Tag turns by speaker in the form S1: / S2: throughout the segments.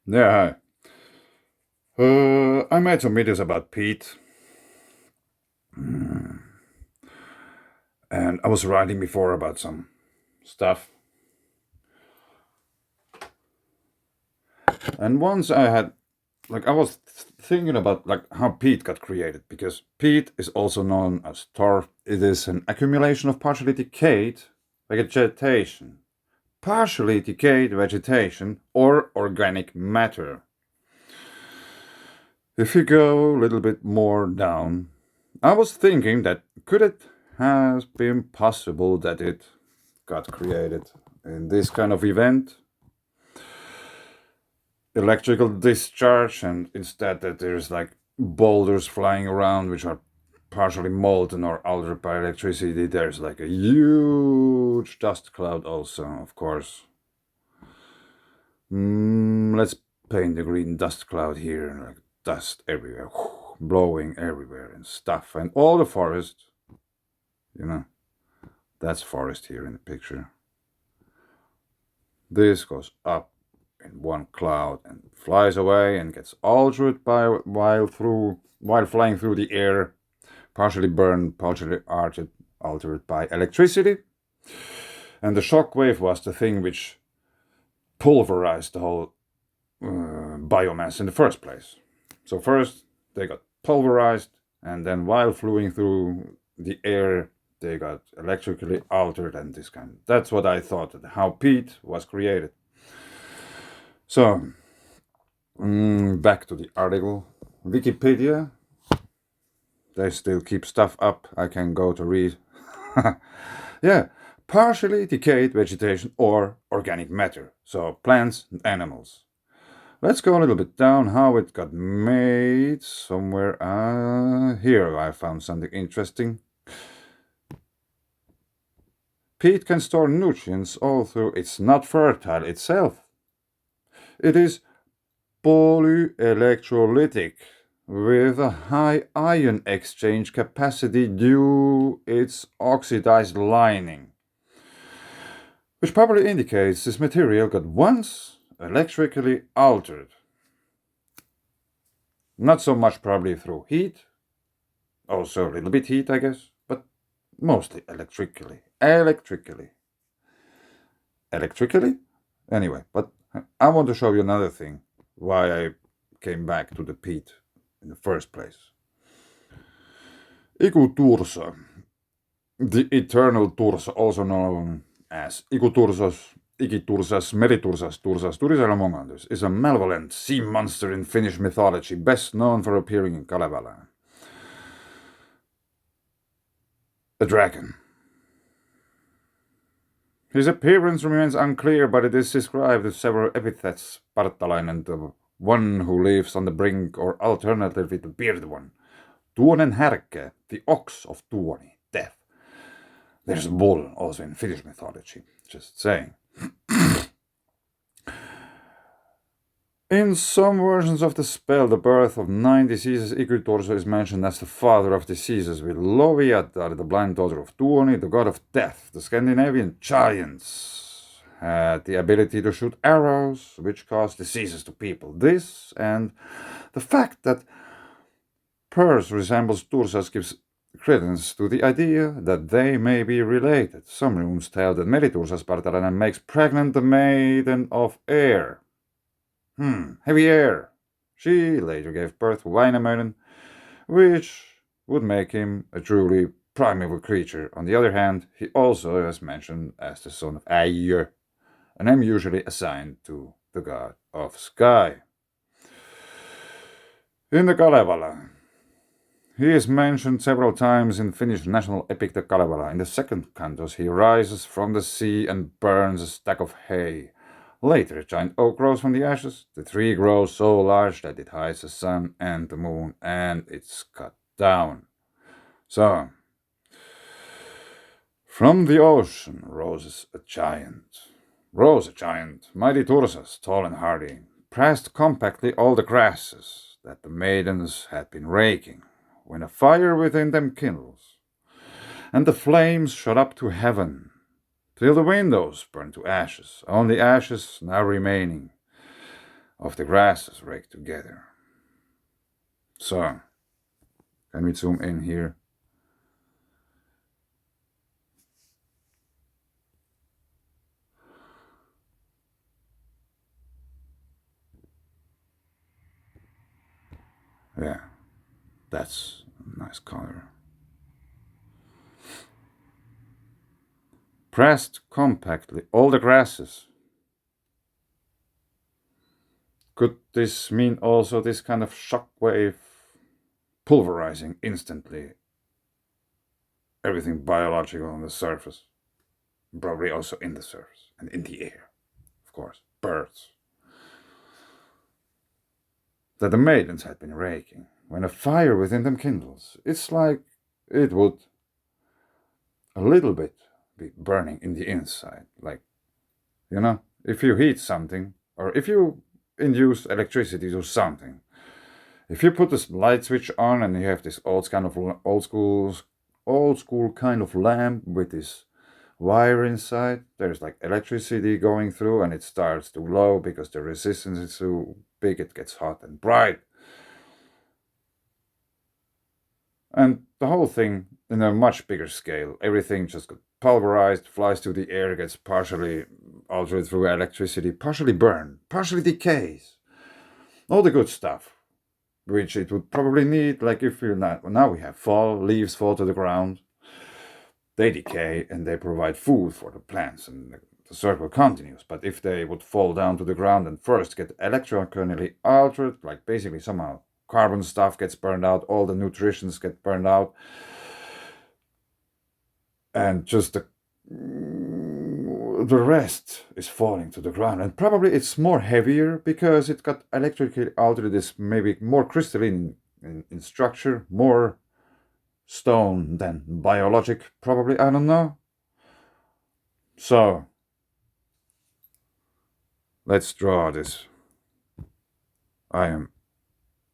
S1: Yeah, hi. I made some videos about Pete, and I was writing before about some stuff. And once I had, I was thinking about how peat got created, because peat is also known as tar. It is an accumulation of vegetation, partially decayed vegetation or organic matter. If you go a little bit more down, I was thinking that could it has been possible that it got created in this kind of event, electrical discharge, and instead that there's boulders flying around which are partially molten or altered by electricity. There's like a huge dust cloud also, of course. Let's paint the green dust cloud here, like dust everywhere, blowing everywhere and stuff, and all the forest, you know, that's forest here in the picture. This goes up in one cloud and flies away and gets altered by while flying through the air, partially burned, partially altered by electricity. And the shock wave was the thing which pulverized the whole biomass in the first place. So first they got pulverized, and then while flying through the air, they got electrically altered, and this kind. That's what I thought, how peat was created. So back to the article. Wikipedia, they still keep stuff up. I can go to read. Yeah, partially decayed vegetation or organic matter. So plants and animals. Let's go a little bit down how it got made. Somewhere here I found something interesting. Peat can store nutrients although it's not fertile itself. It is polyelectrolytic with a high ion exchange capacity due its oxidized lining, which probably indicates this material got once electrically altered. Not so much probably through heat, also a little bit heat, I guess, but mostly electrically. Electrically? Anyway, but I want to show you another thing why I came back to the peat in the first place. Ikutursa, the eternal Tursa, also known as Ikutursas, Ikitursas, Meritursas, Tursas, Turisar among others, is a malevolent sea monster in Finnish mythology, best known for appearing in Kalevala. A dragon. His appearance remains unclear, but it is described with several epithets: Parttalainen, the one who lives on the brink, or alternatively the bearded one. Tuonen härkä, the ox of Tuoni, death. There's a bull also in Finnish mythology, just saying. In some versions of the spell, the birth of 9 diseases, Ikuturso is mentioned as the father of diseases, with Loviatar, the blind daughter of Tuoni, the god of death. The Scandinavian giants had the ability to shoot arrows, which caused diseases to people. This and the fact that Pers resembles Tursas gives credence to the idea that they may be related. Some runes tell that Meritursas Partalana makes pregnant the maiden of air. Heavy air. She later gave birth to Wainamoinen, which would make him a truly primeval creature. On the other hand, he also is mentioned as the son of Ægir, a name usually assigned to the god of sky. In the Kalevala, he is mentioned several times in Finnish national epic The Kalevala. In the second cantos, he rises from the sea and burns a stack of hay. Later, a giant oak grows from the ashes. The tree grows so large that it hides the sun and the moon, and it's cut down. So, from the ocean rose a giant, mighty Tursas, tall and hardy, pressed compactly all the grasses that the maidens had been raking, when a fire within them kindles, and the flames shot up to heaven, till the windows burned to ashes, only ashes now remaining. of the grasses raked together. So, can we zoom in here? Yeah, that's a nice color. Pressed compactly all the grasses. Could this mean also this kind of shockwave pulverizing instantly everything biological on the surface? Probably also in the surface and in the air, of course. Birds. That the maidens had been raking. When a fire within them kindles, it's like it would a little bit be burning in the inside. Like, if you heat something, or if you induce electricity to something, if you put this light switch on and you have this old school kind of lamp with this wire inside, there's like electricity going through and it starts to glow because the resistance is too big, it gets hot and bright. And the whole thing in a much bigger scale, everything just got pulverized, flies through the air, gets partially altered through electricity, partially burned, partially decays. All the good stuff, which it would probably need, like if you now we have leaves fall to the ground, they decay and they provide food for the plants and the circle continues. But if they would fall down to the ground and first get electrochemically altered, like basically somehow carbon stuff gets burned out, all the nutritions get burned out, and just the rest is falling to the ground. And probably it's more heavier because it got electrically altered, is maybe more crystalline in structure, more stone than biologic, probably, I don't know. So let's draw this. I am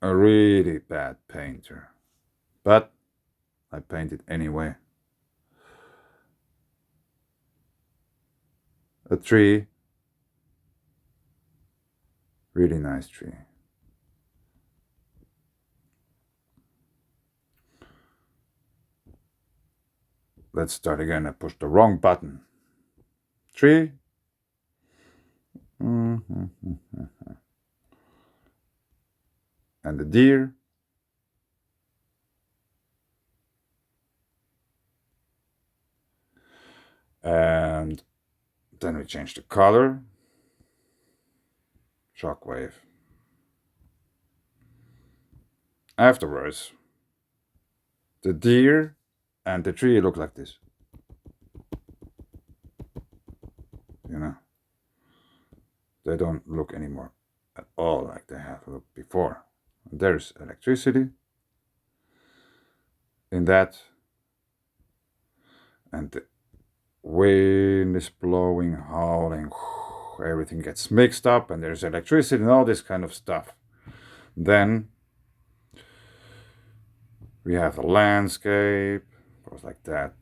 S1: a really bad painter, but I paint it anyway. A tree, really nice tree. Let's start again. I pushed the wrong button. Tree. And the deer. And then we change the color. Shockwave. Afterwards, the deer and the tree look like this. They don't look anymore at all like they have looked before. There's electricity in that, and the wind is blowing, howling, everything gets mixed up, and there's electricity and all this kind of stuff. Then we have the landscape, goes like that.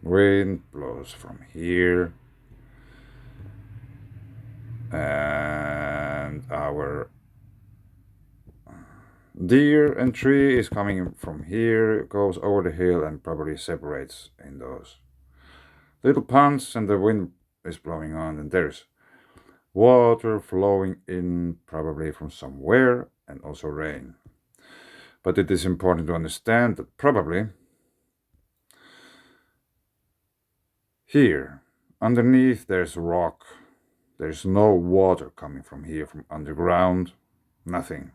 S1: Wind blows from here, and our deer and tree is coming from here, goes over the hill and probably separates in those little ponds, and the wind is blowing on, and there's water flowing in probably from somewhere, and also rain. But it is important to understand that probably here underneath there's rock. There's no water coming from here, from underground, nothing.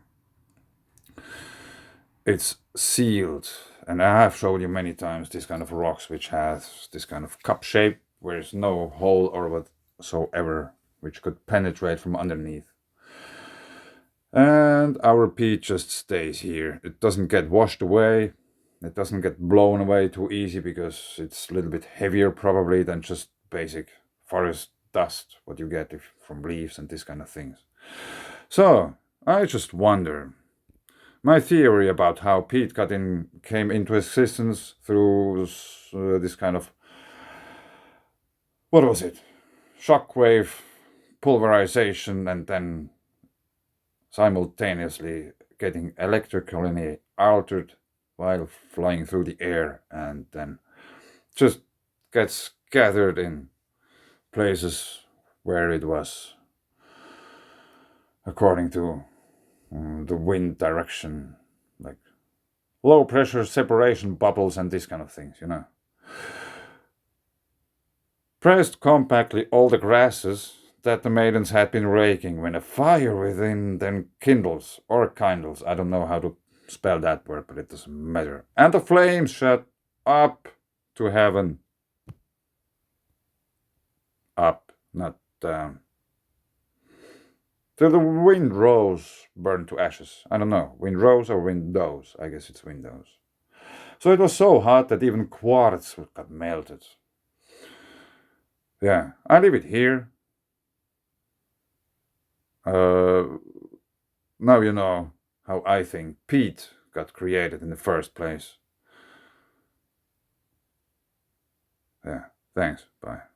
S1: It's sealed, and I have showed you many times this kind of rocks which has this kind of cup shape where there's no hole or whatsoever which could penetrate from underneath. And our peat just stays here. It doesn't get washed away. It doesn't get blown away too easy because it's a little bit heavier probably than just basic forest dust, what you get from leaves and this kind of things. So I just wonder, my theory about how peat came into existence through this kind of, what was it? Shockwave pulverization and then simultaneously getting electrically altered while flying through the air, and then just gets scattered in places where it was according to the wind direction, like low pressure separation bubbles and these kind of things, you know. Pressed compactly all the grasses that the maidens had been raking, when a fire within them kindles, or kindles, I don't know how to spell that word, but it doesn't matter. And the flames shot up to heaven. Up, not down. Till the wind rose, burned to ashes. I don't know, wind rose or windows? I guess it's windows. So it was so hot that even quartz got melted. Yeah, I leave it here. Now you know how I think peat got created in the first place. Yeah, thanks. Bye.